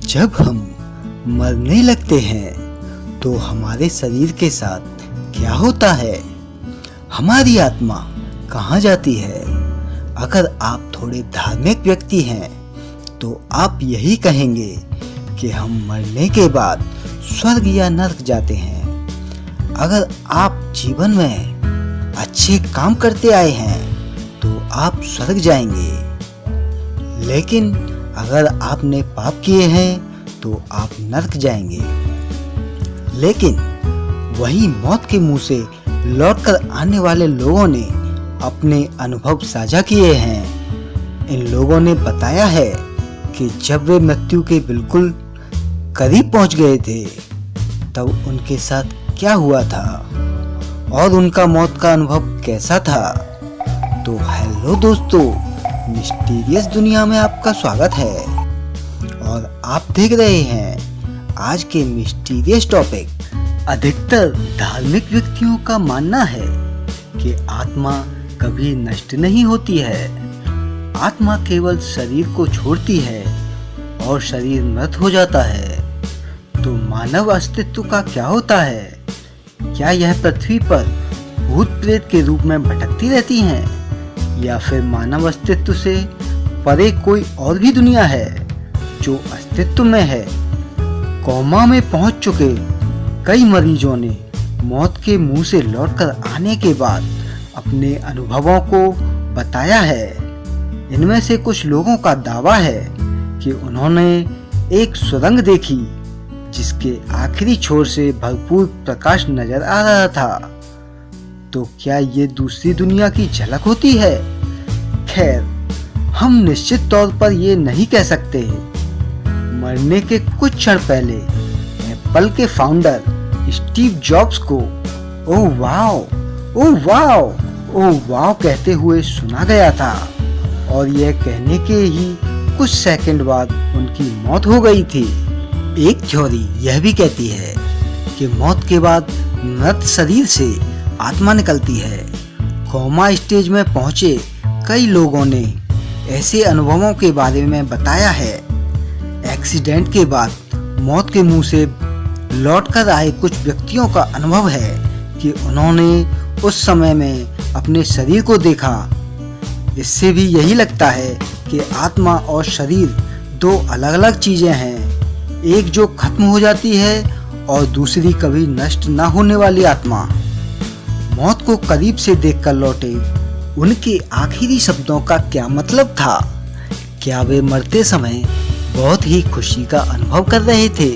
जब हम मरने लगते हैं तो हमारे शरीर के साथ क्या होता है? हमारी आत्मा कहाँ जाती है? अगर आप थोड़े धार्मिक व्यक्ति हैं तो आप यही कहेंगे कि हम मरने के बाद स्वर्ग या नरक जाते हैं। अगर आप जीवन में अच्छे काम करते आए हैं तो आप स्वर्ग जाएंगे, लेकिन अगर आपने पाप किए हैं तो आप नरक जाएंगे। लेकिन वही मौत के मुंह से लौटकर आने वाले लोगों ने अपने अनुभव साझा किए हैं। इन लोगों ने बताया है कि जब वे मृत्यु के बिल्कुल करीब पहुंच गए थे तब उनके साथ क्या हुआ था और उनका मौत का अनुभव कैसा था। तो हेलो दोस्तों, मिस्टीरियस दुनिया में आपका स्वागत है और आप देख रहे हैं आज के मिस्टीरियस टॉपिक। अधिकतर धार्मिक व्यक्तियों का मानना है कि आत्मा कभी नष्ट नहीं होती है। आत्मा केवल शरीर को छोड़ती है और शरीर मृत हो जाता है। तो मानव अस्तित्व का क्या होता है? क्या यह पृथ्वी पर भूत प्रेत के रूप में भटकती रहती हैं, या फिर मानव अस्तित्व से परे कोई और भी दुनिया है जो अस्तित्व में है? कोमा में पहुंच चुके कई मरीजों ने मौत के मुंह से लौटकर आने के बाद अपने अनुभवों को बताया है। इनमें से कुछ लोगों का दावा है कि उन्होंने एक सुरंग देखी जिसके आखिरी छोर से भरपूर प्रकाश नजर आ रहा था। तो क्या ये दूसरी दुनिया की झलक होती है? खैर, हम निश्चित तौर पर ये नहीं कह सकते। मरने के कुछ क्षण पहले एप्पल के फाउंडर स्टीव जॉब्स को oh wow, oh wow, oh wow कहते हुए सुना गया था और यह कहने के ही कुछ सेकंड बाद उनकी मौत हो गई थी। एक थ्योरी यह भी कहती है कि मौत के बाद मृत शरीर से आत्मा निकलती है। कोमा स्टेज में पहुंचे कई लोगों ने ऐसे अनुभवों के बारे में बताया है। एक्सीडेंट के बाद मौत के मुंह से लौटकर आए कुछ व्यक्तियों का अनुभव है कि उन्होंने उस समय में अपने शरीर को देखा। इससे भी यही लगता है कि आत्मा और शरीर दो अलग अलग चीजें हैं, एक जो खत्म हो जाती है और दूसरी कभी नष्ट न होने वाली आत्मा। मौत को करीब से देखकर लौटे उनके आखिरी शब्दों का क्या मतलब था? क्या वे मरते समय बहुत ही खुशी का अनुभव कर रहे थे?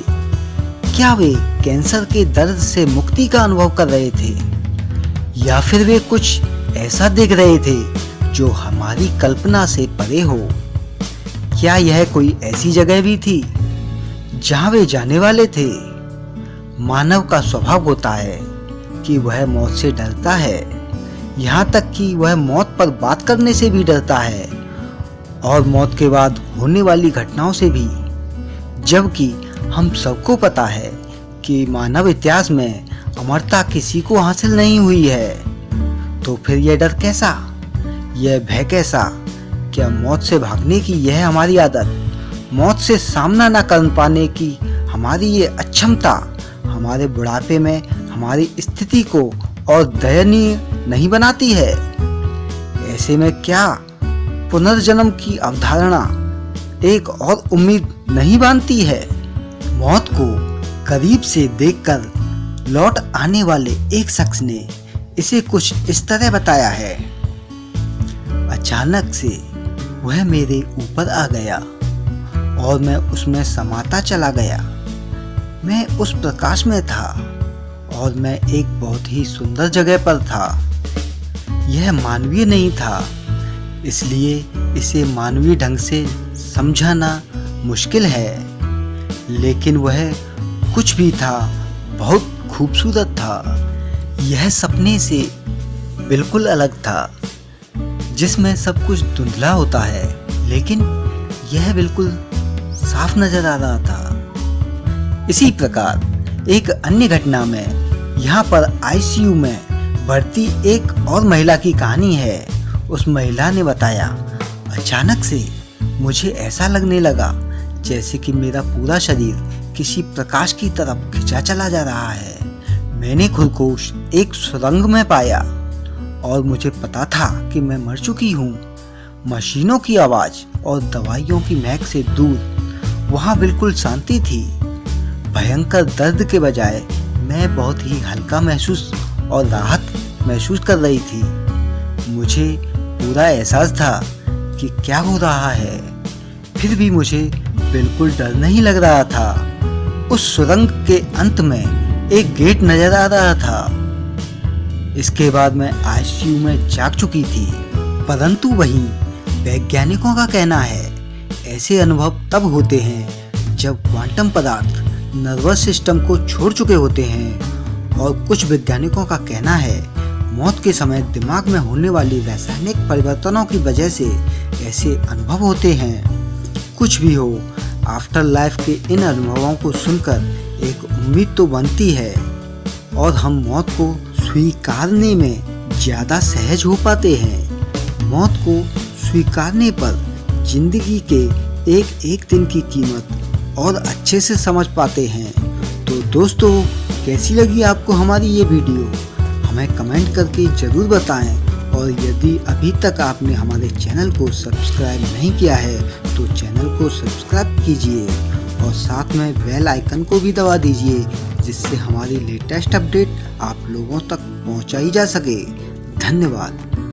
क्या वे कैंसर के दर्द से मुक्ति का अनुभव कर रहे थे, या फिर वे कुछ ऐसा देख रहे थे जो हमारी कल्पना से परे हो? क्या यह कोई ऐसी जगह भी थी जहां वे जाने वाले थे? मानव का स्वभाव होता है कि वह मौत से डरता है, यहाँ तक कि वह मौत पर बात करने से भी डरता है और मौत के बाद होने वाली घटनाओं से भी। जबकि हम सबको पता है कि मानव इतिहास में अमरता किसी को हासिल नहीं हुई है। तो फिर यह डर कैसा, यह भय कैसा? क्या मौत से भागने की यह हमारी आदत, मौत से सामना न कर पाने की हमारी ये अक्षमता हमारे बुढ़ापे में हमारी स्थिति को और दयनीय नहीं बनाती है? ऐसे में क्या पुनर्जन्म की अवधारणा एक और उम्मीद नहीं बांधती है? मौत को करीब से देखकर लौट आने वाले एक शख्स ने इसे कुछ इस तरह बताया है। अचानक से वह मेरे ऊपर आ गया और मैं उसमें समाता चला गया। मैं उस प्रकाश में था और मैं एक बहुत ही सुंदर जगह पर था। यह मानवीय नहीं था, इसलिए इसे मानवीय ढंग से समझाना मुश्किल है, लेकिन वह कुछ भी था, बहुत खूबसूरत था। यह सपने से बिल्कुल अलग था, जिसमें सब कुछ धुंधला होता है, लेकिन यह बिल्कुल साफ नजर आ रहा था। इसी प्रकार एक अन्य घटना में यहाँ पर आईसीयू में भर्ती एक और महिला की कहानी है। उस महिला ने बताया, अचानक से मुझे ऐसा लगने लगा जैसे कि मेरा पूरा शरीर किसी प्रकाश की तरफ खिंचा चला जा रहा है। मैंने खुद को एक सुरंग में पाया और मुझे पता था कि मैं मर चुकी हूँ। मशीनों की आवाज और दवाइयों की महक से दूर वहाँ बिल्कुल शांति थी। भयंकर दर्द के बजाय मैं बहुत ही हल्का महसूस और राहत महसूस कर रही थी। मुझे पूरा एहसास था कि क्या हो रहा है, फिर भी मुझे बिल्कुल डर नहीं लग रहा था। उस सुरंग के अंत में एक गेट नजर आ रहा था। इसके बाद मैं आईसीयू में जाग चुकी थी। परंतु वहीं वैज्ञानिकों का कहना है ऐसे अनुभव तब होते हैं जब क्वांटम पदार्थ नर्वस सिस्टम को छोड़ चुके होते हैं। और कुछ वैज्ञानिकों का कहना है मौत के समय दिमाग में होने वाली रासायनिक परिवर्तनों की वजह से ऐसे अनुभव होते हैं। कुछ भी हो, आफ्टर लाइफ के इन अनुभवों को सुनकर एक उम्मीद तो बनती है और हम मौत को स्वीकारने में ज़्यादा सहज हो पाते हैं। मौत को स्वीकारने पर जिंदगी के एक एक दिन की कीमत और अच्छे से समझ पाते हैं। तो दोस्तों, कैसी लगी आपको हमारी ये वीडियो, हमें कमेंट करके ज़रूर बताएं। और यदि अभी तक आपने हमारे चैनल को सब्सक्राइब नहीं किया है तो चैनल को सब्सक्राइब कीजिए और साथ में बेल आइकन को भी दबा दीजिए, जिससे हमारी लेटेस्ट अपडेट आप लोगों तक पहुंचाई जा सके। धन्यवाद।